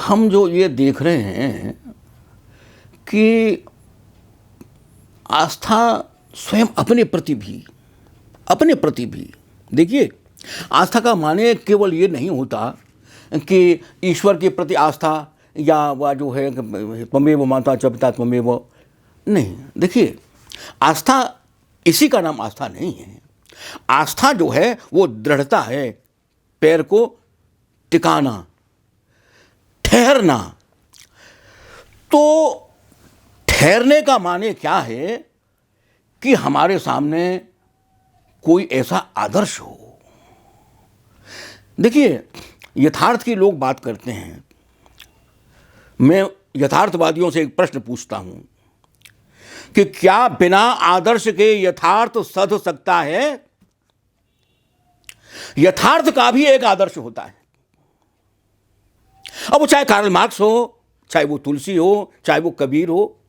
हम जो ये देख रहे हैं कि आस्था स्वयं अपने प्रति भी देखिए, आस्था का माने केवल ये नहीं होता कि ईश्वर के प्रति आस्था या वह जो है त्वमेव माता च पिता त्वमेव, नहीं। देखिए, आस्था, इसी का नाम आस्था नहीं है। आस्था जो है वो दृढ़ता है, पैर को टिकाना, ठहरना। तो ठहरने का माने क्या है कि हमारे सामने कोई ऐसा आदर्श हो। देखिए, यथार्थ की लोग बात करते हैं। मैं यथार्थवादियों से एक प्रश्न पूछता हूं कि क्या बिना आदर्श के यथार्थ सध सकता है? यथार्थ का भी एक आदर्श होता है। अब वो चाहे कार्ल मार्क्स हो, चाहे वो तुलसी हो, चाहे वो कबीर हो,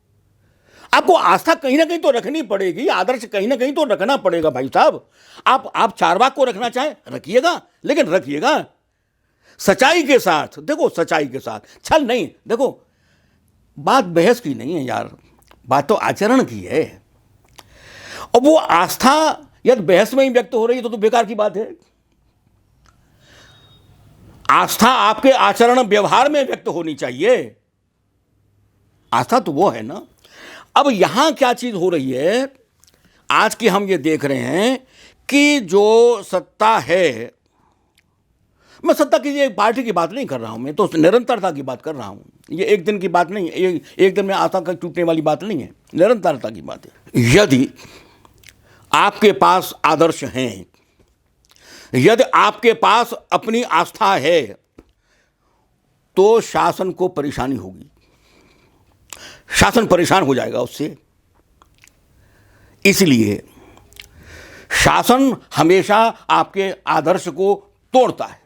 आपको आस्था कहीं ना कहीं तो रखनी पड़ेगी, आदर्श कहीं ना कहीं तो रखना पड़ेगा भाई साहब। आप चारवाक को रखना चाहें रखिएगा, लेकिन रखिएगा सच्चाई के साथ। देखो, सच्चाई के साथ, छल नहीं। देखो, बात बहस की नहीं है यार, बात तो आचरण की है। और वो आस्था यदि बहस में ही व्यक्त हो रही है तो बेकार की बात है। आस्था आपके आचरण व्यवहार में व्यक्त होनी चाहिए। आस्था तो वो है ना। अब यहां क्या चीज हो रही है आज की, हम ये देख रहे हैं कि जो सत्ता है, मैं सत्ता की एक पार्टी की बात नहीं कर रहा हूं, मैं तो निरंतरता की बात कर रहा हूं। ये एक दिन की बात नहीं है, एक दिन में आस्था का टूटने वाली बात नहीं है, निरंतरता की बात है। यदि आपके पास आदर्श हैं, यदि आपके पास अपनी आस्था है, तो शासन को परेशानी होगी, शासन परेशान हो जाएगा उससे। इसलिए शासन हमेशा आपके आदर्श को तोड़ता है,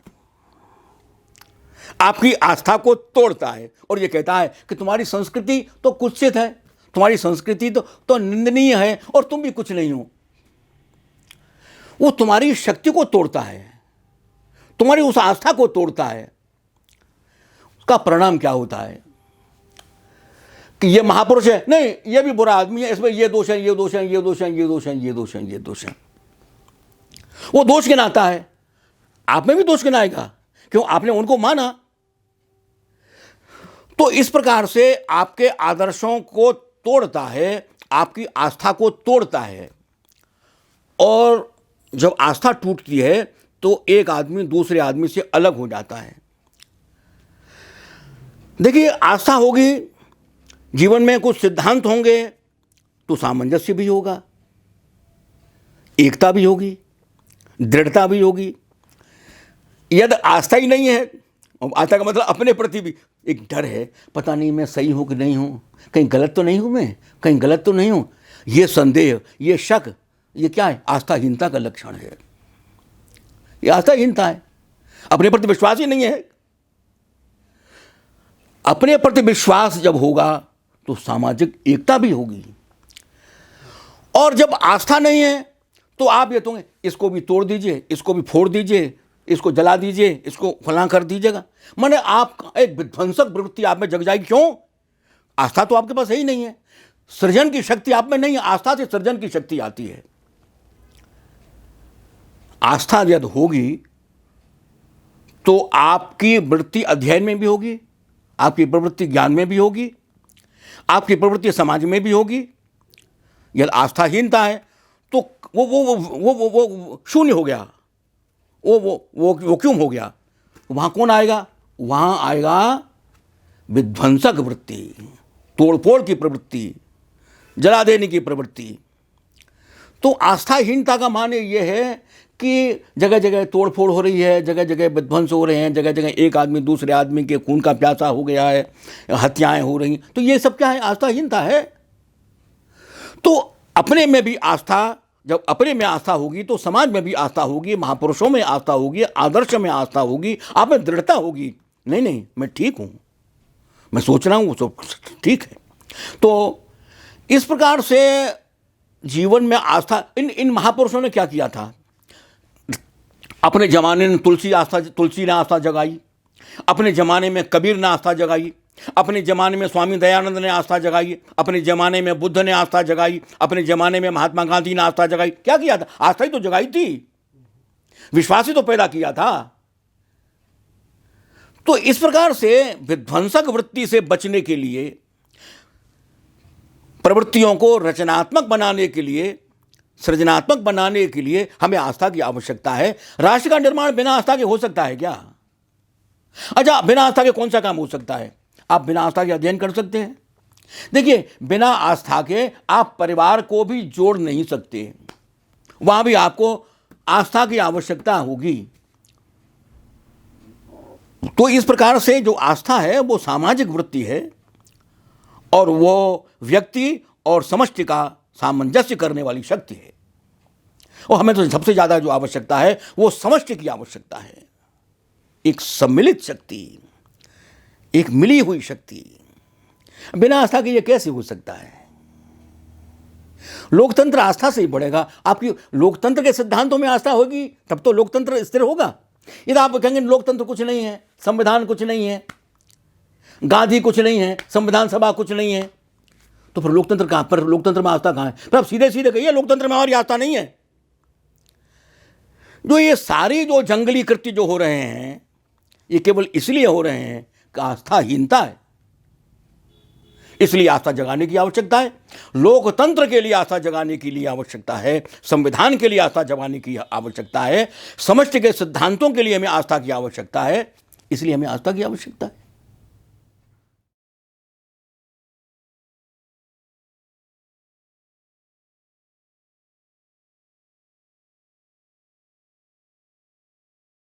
आपकी आस्था को तोड़ता है, और यह कहता है कि तुम्हारी संस्कृति तो कुत्सित है, तुम्हारी संस्कृति तो निंदनीय है, और तुम भी कुछ नहीं हो। वो तुम्हारी शक्ति को तोड़ता है, तुम्हारी उस आस्था को तोड़ता है। उसका परिणाम क्या होता है कि ये महापुरुष है, नहीं ये भी बुरा आदमी है, इसमें ये दोष है, ये दोष है, ये दोष है, ये दोष है, ये दोष है, ये दोष है। वो दोष गिनाता है, आप में भी दोष गिनाएगा, क्यों? आपने उनको माना। तो इस प्रकार से आपके आदर्शों को तोड़ता है, आपकी आस्था को तोड़ता है। और जब आस्था टूटती है तो एक आदमी दूसरे आदमी से अलग हो जाता है। देखिए, आस्था होगी, जीवन में कुछ सिद्धांत होंगे, तो सामंजस्य भी होगा, एकता भी होगी, दृढ़ता भी होगी। यदि आस्था ही नहीं है, आस्था का मतलब अपने प्रति भी एक डर है, पता नहीं मैं सही हूं कि नहीं हूं, कहीं गलत तो नहीं हूं, मैं कहीं गलत तो नहीं हूं, ये संदेह, ये शक, ये क्या है? आस्थाहीनता का लक्षण है। ये आस्थाहीनता है, अपने प्रति विश्वास ही नहीं है। अपने प्रति विश्वास जब होगा तो सामाजिक एकता भी होगी। और जब आस्था नहीं है तो आप ये तो इसको भी तोड़ दीजिए, इसको भी फोड़ दीजिए, इसको जला दीजिए, इसको फलां कर दीजिएगा। माने आप एक विध्वंसक प्रवृत्ति आप में जग जाएगी। क्यों? आस्था तो आपके पास है ही नहीं है, सृजन की शक्ति आप में नहीं है। आस्था से सृजन की शक्ति आती है। आस्था यदि होगी तो आपकी वृत्ति अध्ययन में भी होगी, आपकी प्रवृत्ति ज्ञान में भी होगी, आपकी प्रवृत्ति समाज में भी होगी। यदि आस्थाहीनता है तो वो शून्य हो गया, वो क्यों हो गया? वहां कौन आएगा? वहां आएगा विध्वंसक वृत्ति, तोड़फोड़ की प्रवृत्ति, जला देने की प्रवृत्ति। तो आस्थाहीनता का माने ये है कि जगह जगह तोड़फोड़ हो रही है, जगह जगह विध्वंस हो रहे हैं, जगह जगह एक आदमी दूसरे आदमी के खून का प्यासा हो गया है, हत्याएं हो रही। तो ये सब क्या है? आस्थाहीनता है। तो अपने में भी आस्था, जब अपने में आस्था होगी तो समाज में भी आस्था होगी, महापुरुषों में आस्था होगी, आदर्श में आस्था होगी, आप में दृढ़ता होगी। नहीं मैं ठीक हूं, मैं सोच रहा हूं तो ठीक है। तो इस प्रकार से जीवन में आस्था, इन महापुरुषों ने क्या किया था? अपने जमाने में तुलसी ने आस्था जगाई, अपने ज़माने में कबीर ने आस्था जगाई, अपने ज़माने में स्वामी दयानंद ने आस्था जगाई, अपने ज़माने में बुद्ध ने आस्था जगाई, अपने ज़माने में महात्मा गांधी ने आस्था जगाई। क्या किया था? आस्था ही तो जगाई थी, विश्वास ही तो पैदा किया था। तो इस प्रकार से विध्वंसक वृत्ति से बचने के लिए, प्रवृत्तियों को रचनात्मक बनाने के लिए, सृजनात्मक बनाने के लिए हमें आस्था की आवश्यकता है। राष्ट्र का निर्माण बिना आस्था के हो सकता है क्या? अच्छा, बिना आस्था के कौन सा काम हो सकता है? आप बिना आस्था के अध्ययन कर सकते हैं? देखिए, बिना आस्था के आप परिवार को भी जोड़ नहीं सकते, वहां भी आपको आस्था की आवश्यकता होगी। तो इस प्रकार से जो आस्था है वो सामाजिक वृत्ति है, और वो व्यक्ति और समष्टि का सामंजस्य करने वाली शक्ति है। और हमें तो सबसे ज़्यादा जो आवश्यकता है वो समष्टि की आवश्यकता है, एक सम्मिलित शक्ति, एक मिली हुई शक्ति। बिना आस्था के ये कैसे हो सकता है? लोकतंत्र आस्था से ही बढ़ेगा। आपकी लोकतंत्र के सिद्धांतों में आस्था होगी तब तो लोकतंत्र स्थिर होगा। यदि आप कहेंगे लोकतंत्र कुछ नहीं है, संविधान कुछ नहीं है, गांधी कुछ नहीं है, संविधान सभा कुछ नहीं है, तो फिर लोकतंत्र कहां पर? लोकतंत्र में आस्था कहां है? फिर आप सीधे सीधे कहिए लोकतंत्र में हमारी आस्था नहीं है। जो ये सारी जो जंगली कृत्य जो हो रहे हैं, ये केवल इसलिए हो रहे हैं कि आस्थाहीनता है, इसलिए आस्था जगाने की आवश्यकता है। लोकतंत्र के लिए आस्था जगाने के लिए आवश्यकता है, संविधान के लिए आस्था जगाने की आवश्यकता है, समष्टि के सिद्धांतों के लिए हमें आस्था की आवश्यकता है, इसलिए हमें आस्था की आवश्यकता है।